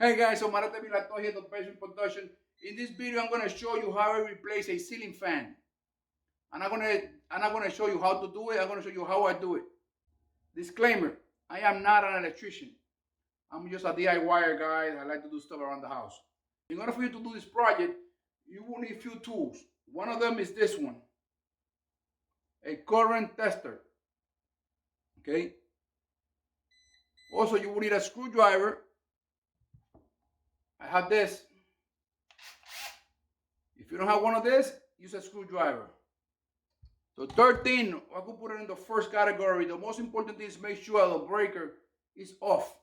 Hey guys, Omarete Vilato here, the Passion Production. In this video, I'm gonna show you how I replace a ceiling fan. And I'm gonna show you how to do it. I'm gonna show you how I do it. Disclaimer: I am not an electrician. I'm just a DIYer guy. I like to do stuff around the house. In order for you to do this project, you will need a few tools. One of them is this one, a current tester. Okay. Also, you will need a screwdriver. I have this. If you don't have one of this, use a screwdriver. The third thing, I could put it in the first category. The most important thing is make sure the breaker is off.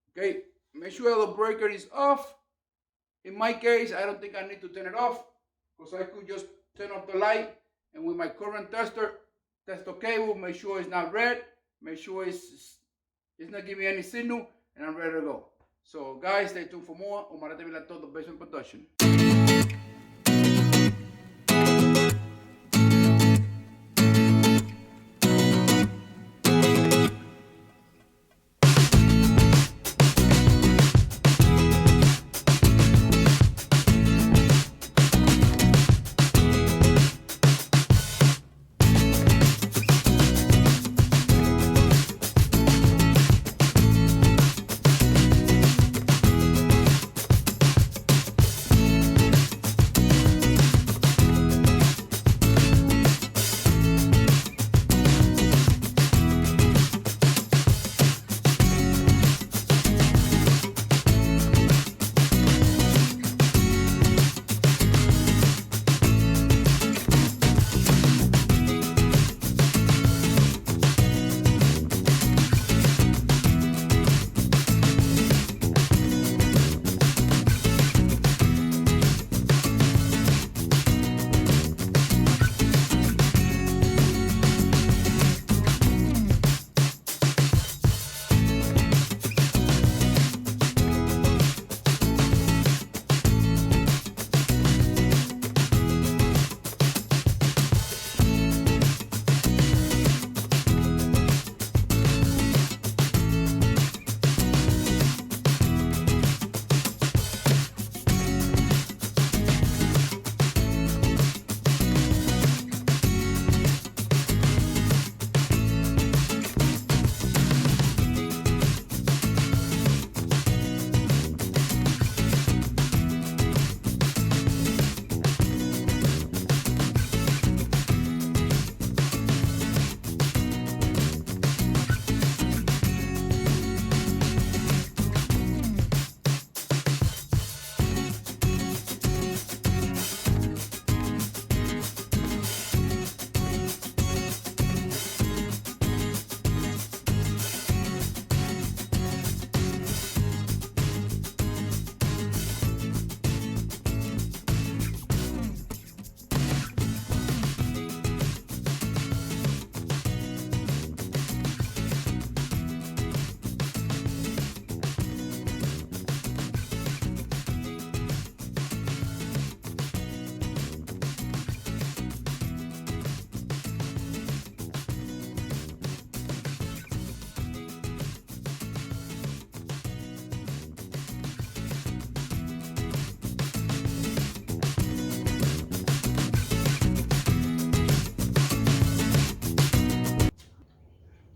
Okay, make sure the breaker is off. In my case, I don't think I need to turn it off because I could just turn off the light and with my current tester, test the cable, make sure it's not red, make sure it's not giving any signal, and I'm ready to go. So guys, stay tuned for more. Omarete Vilato, the Basement Production.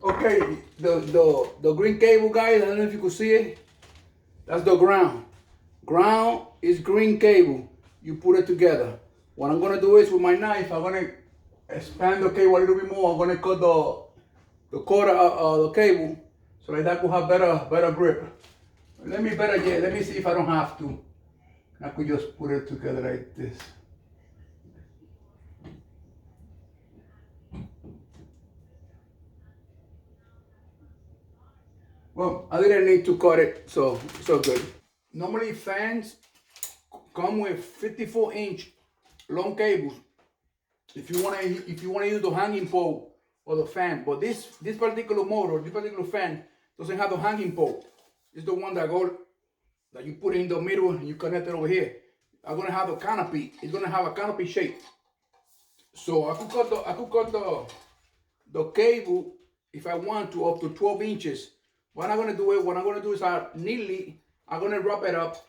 Okay, the green cable, guys, I don't know if you can see it. That's the ground. Ground is green cable. You put it together. What I'm gonna do is with my knife, I'm gonna expand the cable a little bit more. I'm gonna cut the cord of the cable so that will have better grip. Let me see if I don't have to. I could just put it together like this. Well, I didn't need to cut it, so good. Normally fans come with 54-inch long cables. If you wanna use the hanging pole or the fan, but this particular motor, this particular fan doesn't have the hanging pole. It's the one that you put in the middle and you connect it over here. I'm gonna have a canopy. It's gonna have a canopy shape. So I could cut the cable if I want to up to 12 inches. What I'm gonna do is I neatly I'm gonna wrap it up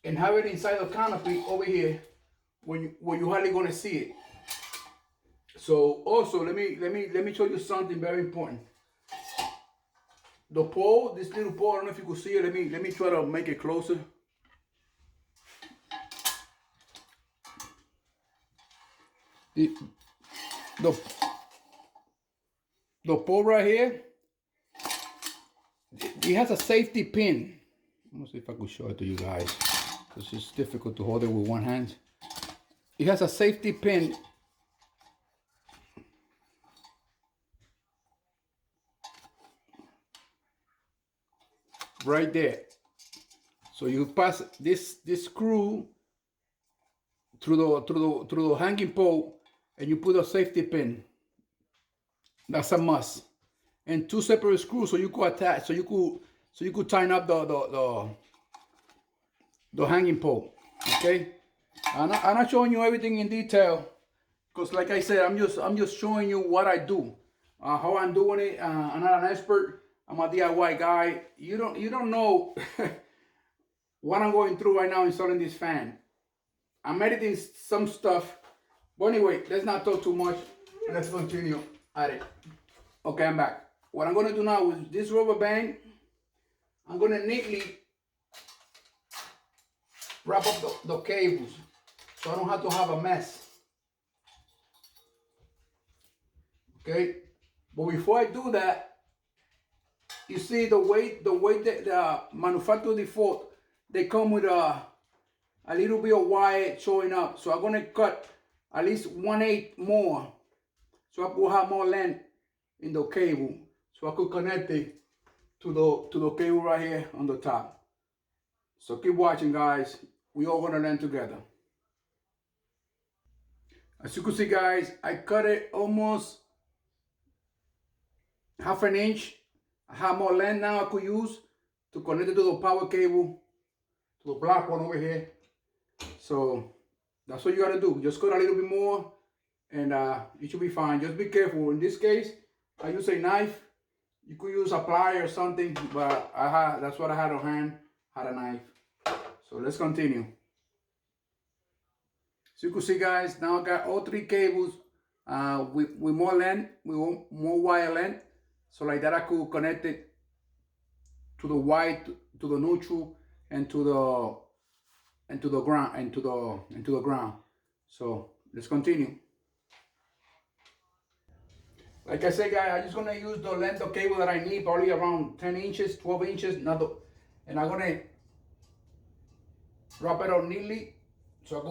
and have it inside the canopy over here where you hardly gonna see it. So also let me show you something very important. The pole, this little pole, I don't know if you can see it. Let me try to make it closer. The the, the pole right here, it has a safety pin. Let me see if I can show it to you guys, because it's difficult to hold it with one hand. It has a safety pin right there. So you pass this screw through the hanging pole, and you put a safety pin. That's a must. And two separate screws so you could attach, so you could tighten up the hanging pole. Okay. I'm not showing you everything in detail, because like I said, I'm just showing you what I do, how I'm doing it. I'm not an expert. I'm a DIY guy. You don't know what I'm going through right now installing this fan. I'm editing some stuff. But anyway, let's not talk too much. Let's continue at it. Okay, I'm back. What I'm going to do now is this rubber band, I'm going to neatly wrap up the cables so I don't have to have a mess. Okay, but before I do that, you see the way that the manufacturer default, they come with a little bit of wire showing up. So I'm gonna cut at least 1/8 more, so I will have more length in the cable, so I could connect it to the cable right here on the top. So keep watching, guys. We all gonna learn together. As you can see, guys, I cut it almost 1/2 inch. I have more length now I could use to connect it to the power cable, to the black one over here. So that's what you gotta do. Just cut a little bit more, and it should be fine. Just be careful. In this case, I use a knife. You could use a plier or something, but that's what I had on hand. Had a knife. So let's continue. So you can see, guys, now I got all 3 cables with more length, with more wire length. So like that I could connect it to the white, to the neutral, and to the ground, So let's continue. Like I said, guys, I'm just gonna use the length of cable that I need, probably around 10 inches, 12 inches, and I'm gonna wrap it up neatly so I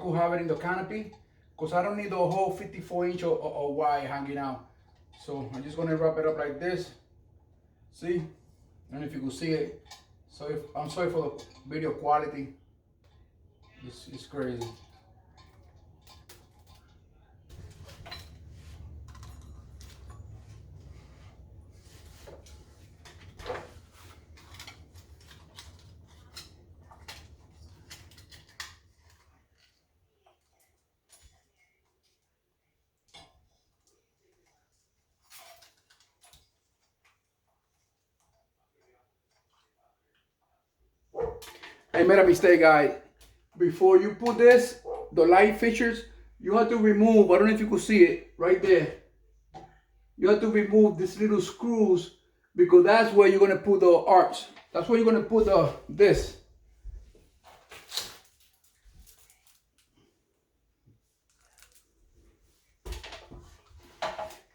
could have it in the canopy, because I don't need the whole 54-inch of wire hanging out. So I'm just gonna wrap it up like this. See? I don't know if you can see it. So I'm sorry for the video quality. It's crazy. I made a mistake, guys. Before you put this, the light fixtures, you have to remove, I don't know if you could see it, right there. You have to remove these little screws, because that's where you're going to put the arch. That's where you're going to put this.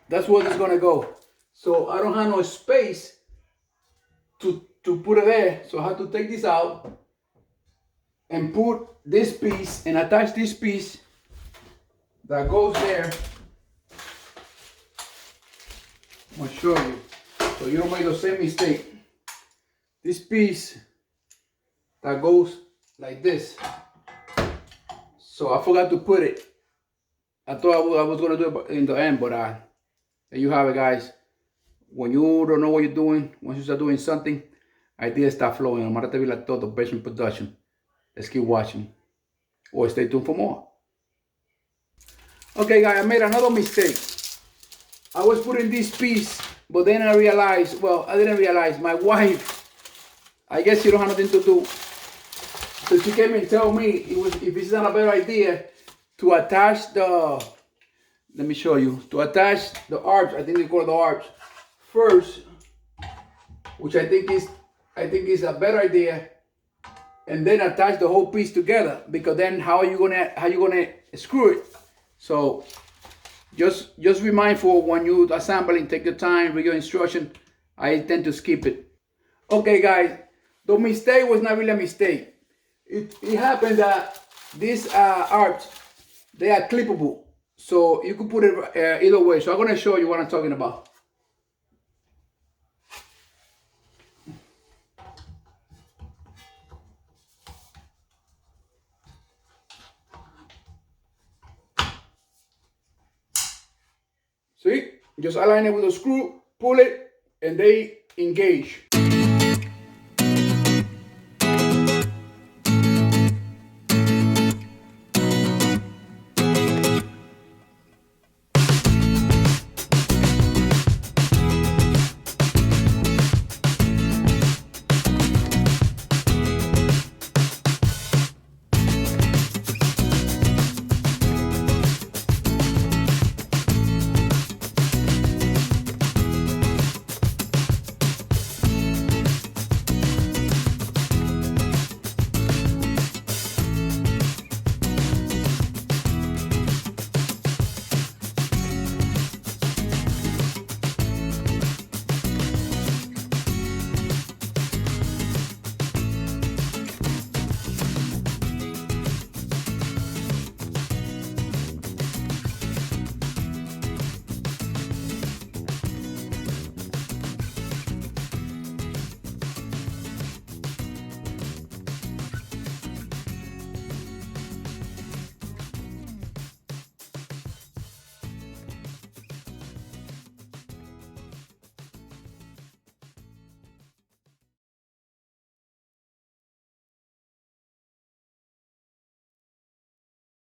That's where it's going to go. So I don't have no space to put it there. So I have to take this out and put this piece and attach this piece that goes there. I'm gonna show you so you don't make the same mistake. This piece that goes like this. So I forgot to put it. I thought I was gonna do it in the end, but there you have it, guys. When you don't know what you're doing, once you start doing something, ideas start flowing. Omarete Vilato, the best in production. Let's keep watching, or stay tuned for more. Okay, guys, I made another mistake. I was putting this piece, but then I realized, well, I didn't realize, my wife I guess you don't have nothing to do. So she came and told me if it's not a better idea to attach the, let me show you, to attach the arms, I think they call it the arms, first, which I think is a better idea, and then attach the whole piece together, because then how are you gonna screw it? So just be mindful when you assembling, take your time, read your instruction. I tend to skip it. Okay guys, the mistake was not really a mistake. It happened that these arms, they are clippable. So you could put it either way. So I'm gonna show you what I'm talking about. See, just align it with a screw, pull it, and they engage.